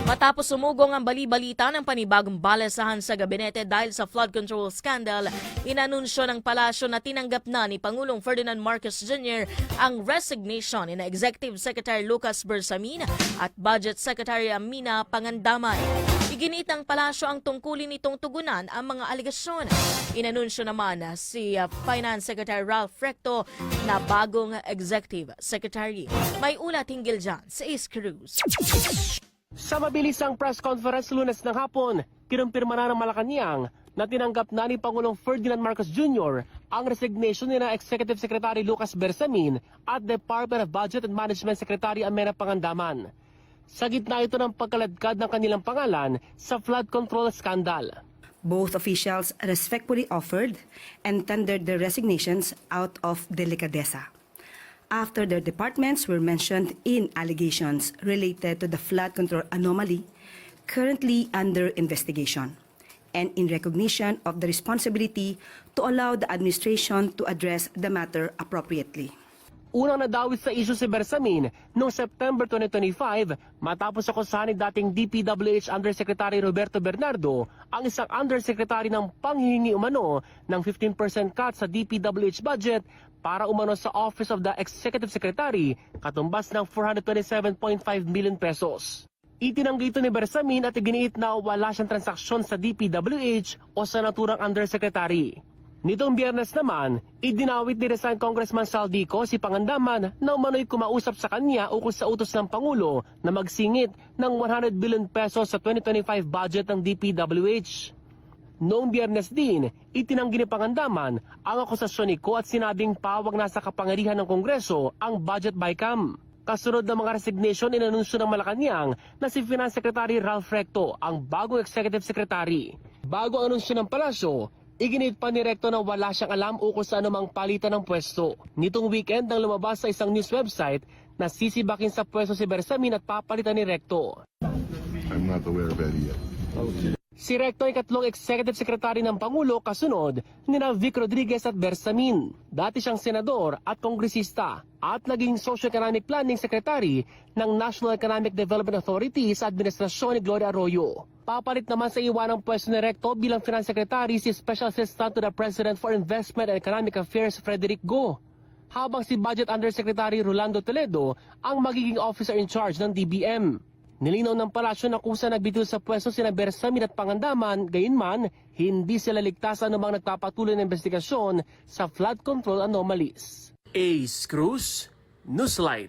Matapos sumugong ang bali-balita ng panibagong balasahan sa gabinete dahil sa flood control scandal, inanunsyo ng palasyo na tinanggap na ni Pangulong Ferdinand Marcos Jr. ang resignation ni Executive Secretary Lucas Bersamin at Budget Secretary Amina Pangandaman. Iginit ng palasyo ang tungkulin nitong tugunan ang mga aligasyon. Inanunsyo naman si Finance Secretary Ralph Recto na bagong Executive Secretary. May ulat hinggil dyan sa Ace Cruz. Sa mabilisang press conference Lunes ng hapon, kinumpirma na ng Malacanang na tinanggap na ni Pangulong Ferdinand Marcos Jr. ang resignation ni na Executive Secretary Lucas Bersamin at Department of Budget and Management Secretary Amina Pangandaman. Sa gitna ito ng pagkaladkad ng kanilang pangalan sa flood control scandal. Both officials respectfully offered and tendered their resignations out of delicadeza, after their departments were mentioned in allegations related to the flood control anomaly currently under investigation, and in recognition of the responsibility to allow the administration to address the matter appropriately. Unang nadawit sa isyu si Bersamin noong September 2025 matapos akusahan ni dating DPWH Undersecretary Roberto Bernardo ang isang undersecretary ng panghihingi umano ng 15% cut sa DPWH budget para umano sa Office of the Executive Secretary, katumbas ng 427.5 million pesos. Itinanggi ito ni Bersamin at iginiit na wala siyang transaksyon sa DPWH o sa naturang undersecretary. Nitong Biyernes naman, idinawit ni Resign Congressman Saldico si Pangandaman na umano'y kumausap sa kanya ukol sa utos ng Pangulo na magsingit ng 100 billion pesos sa 2025 budget ng DPWH. Noong Biyernes din, itinanggi ni Pangandaman ang akusasyon ni Ko at sinabing pawag nasa kapangyarihan ng Kongreso ang budget bycam. Kasunod ng mga resignation, inanunsyo ng Malacanang na si Finance Secretary Ralph Recto ang bagong Executive Secretary. Bago ang anunsyo ng palasyo, iginit pa ni Recto na wala siyang alam ukol sa anumang palitan ng pwesto. Nitong weekend nang lumabas sa isang news website na sisibakin sa pwesto si Bersamin at papalitan ni Recto. I'm not aware of any yet. Si Recto ay katlong Executive Secretary ng Pangulo kasunod nina Vic Rodriguez at Bersamin. Dati siyang senador at kongresista at naging Socio-Economic Planning Secretary ng National Economic Development Authority sa administrasyon ni Gloria Arroyo. Papalit naman sa iwanang pwesto ni Recto bilang Finance Secretary si Special Assistant to the President for Investment and Economic Affairs Frederick Go, habang si Budget Undersecretary Rolando Toledo ang magiging officer in charge ng DBM. Nilinaw ng palasyo na kusa nagbitiw sa pwesto sina Bersamin at Pangandaman, gayunman hindi sila ligtas anumang nagpapatuloy ng investigasyon sa flood control anomalies. Ace Cruz, Newslight.